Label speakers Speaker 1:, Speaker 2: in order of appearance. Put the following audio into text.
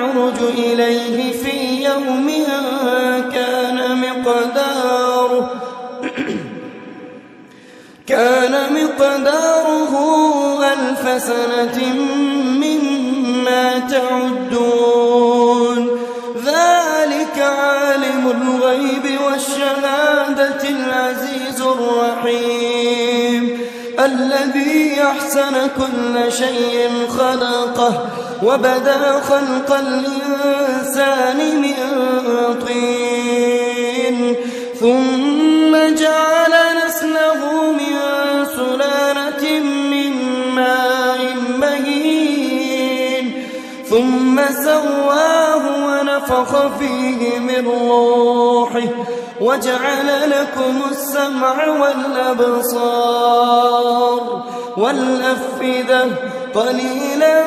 Speaker 1: يعرج إليه في يوم كان مقداره 1000 سنة مما تعدون ذلك عالم الغيب والشهادة العزيز الرحيم الذي أحسن كل شيء خلقه وبدأ خلق الإنسان من طين ثم جعل نسله من سلالة من ماء مهين ثم سواه ونفخ فيه من روحه وجعل لكم السمع والأبصار والأفئدة قليلا